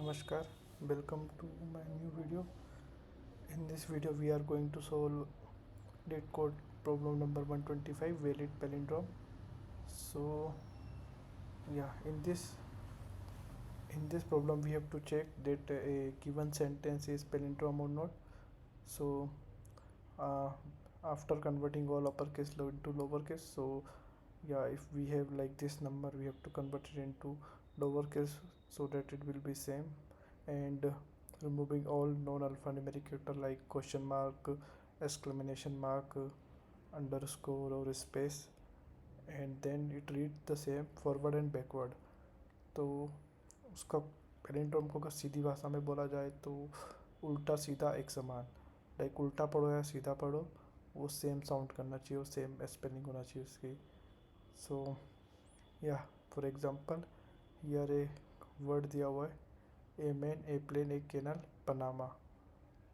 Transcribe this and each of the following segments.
Namaskar, welcome to my new video. In this video, we are going to solve date code problem number 125 valid palindrome. So, yeah, in this problem, we have to check that a given sentence is palindrome or not. So, uh, after converting all uppercase into lowercase, so yeah, if we have like this number, we have to convert it into lowercase so that it will be same, and removing all non-alphanumeric character like question mark, exclamation mark, underscore or space, and then it reads the same forward and backward. तो उसका palindrome को अगर सीधी भाषा में बोला जाए तो उल्टा सीधा एक समान, लाइक उल्टा पढ़ो या सीधा पढ़ो वो सेम साउंड करना चाहिए, वो सेम स्पेलिंग होना चाहिए उसकी. सो या for example here a word दिया हुआ है a man a plane a canal Panama.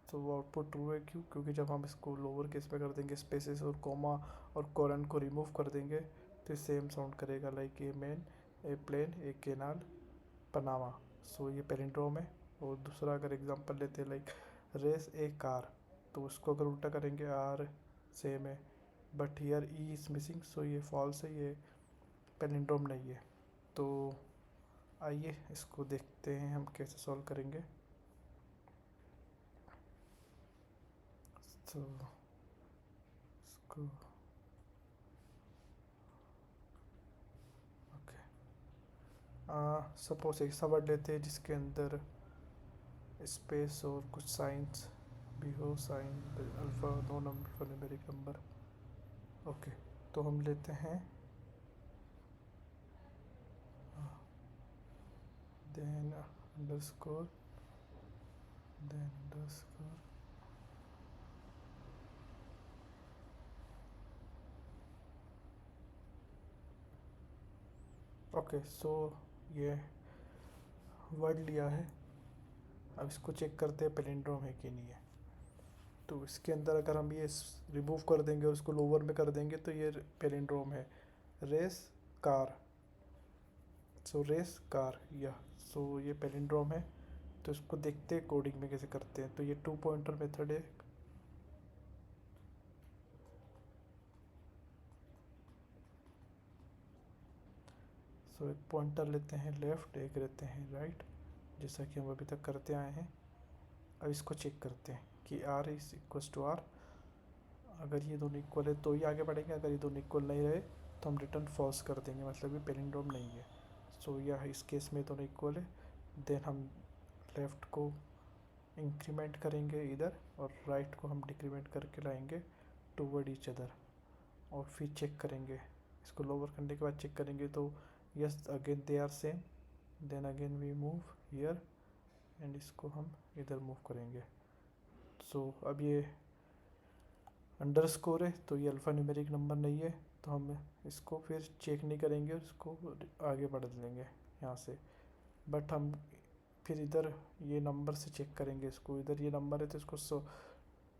तो वो आउटपुट ट्रू है. क्योंकि जब हम इसको लोअर केस में कर देंगे, स्पेसेस और कोमा और कोलन को रिमूव कर देंगे तो सेम साउंड करेगा like a man a plane a canal Panama. So ये पैलिंड्रोम है. और दूसरा अगर एग्जांपल लेते हैं लाइक रेस ए कार, तो उसको अगर उल्टा करेंगे आर सेम है, but here e is missing, so ये फॉल्स है, ये पैलिंड्रोम नहीं है. तो आइए इसको देखते हैं हम कैसे सॉल्व करेंगे. तो इसको ओके, सपोज एक सा वर्ड लेते हैं जिसके अंदर स्पेस और कुछ साइंस भी हो, sign alpha non alphanumeric number. Okay, तो हम लेते हैं then underscore then underscore. Okay, so ये वर्ड लिया है. अब इसको चेक करते हैं पैलिंड्रोम है कि नहीं है. तो इसके अंदर अगर हम ये रिमूव कर देंगे और इसको लोअर में कर देंगे तो ये पैलिंड्रोम है. रेस कार, सो रेस कार, या सो ये पैलिंड्रोम है. तो इसको देखते हैं कोडिंग में कैसे करते हैं. तो ये 2 पॉइंटर मेथड है. सो एक पॉइंटर लेते हैं लेफ़्ट, एक लेते हैं राइट, जैसा कि हम अभी तक करते आए हैं. अब इसको चेक करते हैं कि R is equal to R. अगर ये दोनों इक्वल है तो ही आगे बढ़ेंगे, अगर ये दोनों इक्वल नहीं रहे तो हम रिटर्न फॉल्स कर देंगे, मतलब ये पैलिंड्रोम नहीं है. सो यह इस केस में दोनों इक्वल है. देन हम लेफ़्ट को इंक्रीमेंट करेंगे इधर और राइट को हम डिक्रीमेंट करके लाएंगे टूवर्ड ईच अदर. और फिर चेक करेंगे, इसको लोअर करने के बाद चेक करेंगे तो yes again they are same. Then again we move here and इसको हम इधर मूव करेंगे. सो अब ये अंडरस्कोर है तो ये अल्फ़ा न्यूमेरिक नंबर नहीं है, तो हम इसको फिर चेक नहीं करेंगे और इसको आगे बढ़ देंगे यहाँ से. बट हम फिर इधर ये नंबर से चेक करेंगे इसको. इधर ये नंबर है तो इसको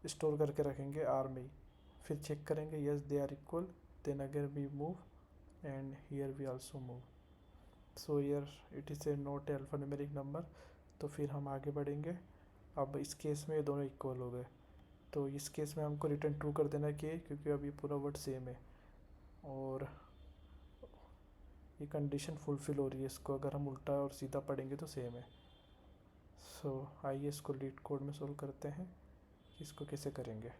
स्टोर करके रखेंगे आर में ही. फिर चेक करेंगे yes they are equal. Then अगर we move and here we also move. So here it is a not a alphanumeric number. तो फिर हम आगे बढ़ेंगे. अब इस केस में ये दोनों इक्वल हो गए, तो इस केस में हमको रिटर्न ट्रू कर देना चाहिए क्योंकि अब ये पूरा वर्ड सेम है और ये कंडीशन फुलफ़िल हो रही है. इसको अगर हम उल्टा और सीधा पढ़ेंगे तो सेम है. सो आइए इसको लीड कोड में सोल्व करते हैं कि इसको कैसे करेंगे.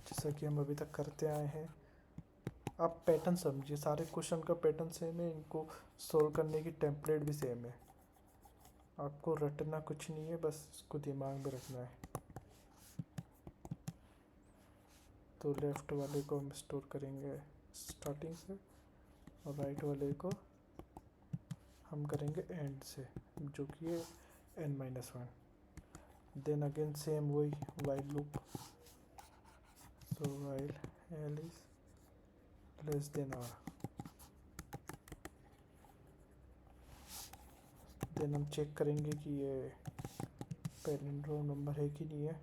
जैसा कि हम अभी तक करते आए हैं, आप पैटर्न समझिए. सारे क्वेश्चन का पैटर्न सेम है, इनको सोल्व करने की टेम्पलेट भी सेम है. आपको रटना कुछ नहीं है, बस इसको दिमाग में रखना है. तो लेफ़्ट वाले को हम स्टोर करेंगे स्टार्टिंग से और राइट वाले को हम करेंगे एंड से, जो कि है n-1. देन अगेन सेम वही while loop. So while L is less than R. Then हम चेक करेंगे कि ये पैलिंड्रोम नंबर है कि नहीं है.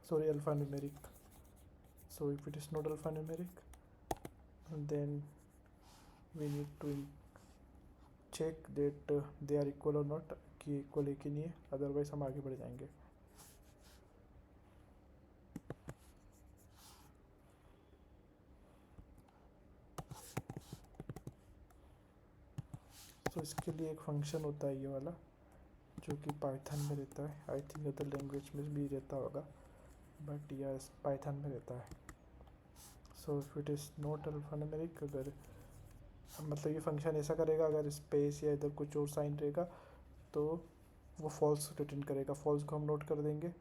sorry, alphanumeric. So if it is not alphanumeric, then we need to check that they are equal or not, कि equal है कि नहीं है, otherwise हम आगे बढ़ जाएंगे. तो इसके लिए एक फंक्शन होता है ये वाला, जो कि पाइथन में रहता है. आई थिंक अदर लैंग्वेज में भी रहता होगा, बट यस पाइथन में रहता है. So if it is not alphanumeric, अगर मतलब ये फंक्शन ऐसा करेगा, अगर स्पेस या इधर कुछ और साइन रहेगा तो वो फॉल्स रिटर्न करेगा. फॉल्स को हम नोट कर देंगे,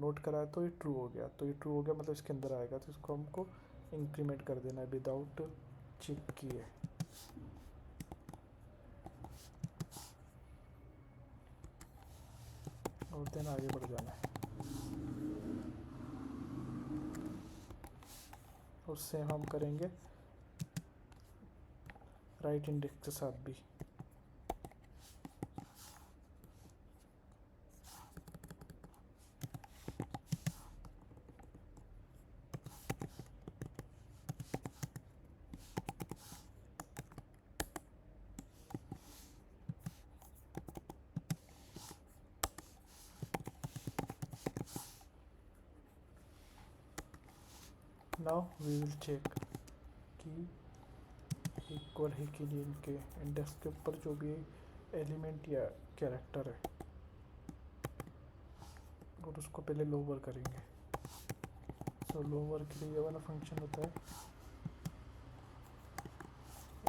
नोट करा तो ये ट्रू हो गया, तो ये ट्रू हो गया मतलब इसके अंदर आएगा, तो इसको हमको इंक्रीमेंट कर देना है विदाउट चेक किए. और देन आगे बढ़ जाना है. उससे हम करेंगे राइट इंडेक्स के साथ भी. नाउ वी विल चेक कि इक्वल है कि नहीं इनके इंडेक्स के ऊपर जो भी एलिमेंट या कैरेक्टर है, और उसको पहले लोअर करेंगे. सो लोअर के लिए ये वाला फंक्शन होता है.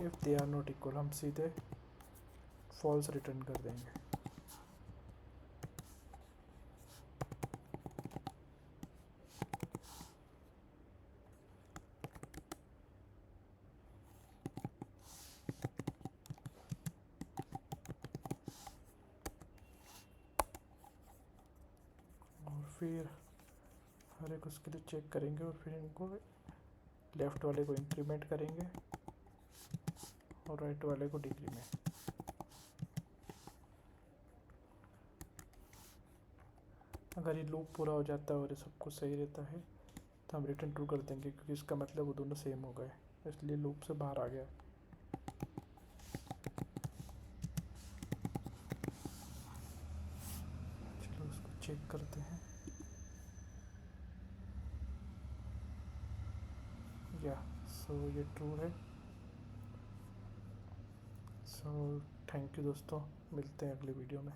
If they are not equal हम सीधे फॉल्स रिटर्न कर देंगे. फिर हर एक उसके लिए चेक करेंगे, और फिर इनको लेफ़्ट वाले को इंक्रीमेंट करेंगे और राइट वाले को डिक्रीमेंट. अगर ये लूप पूरा हो जाता है और ये सब कुछ सही रहता है तो हम रिटर्न ट्रू कर देंगे, क्योंकि इसका मतलब वो दोनों सेम हो गए, इसलिए लूप से बाहर आ गया. चलो उसको चेक करते हैं. या सो ये ट्रू है. सो थैंक यू दोस्तों, मिलते हैं अगले वीडियो में.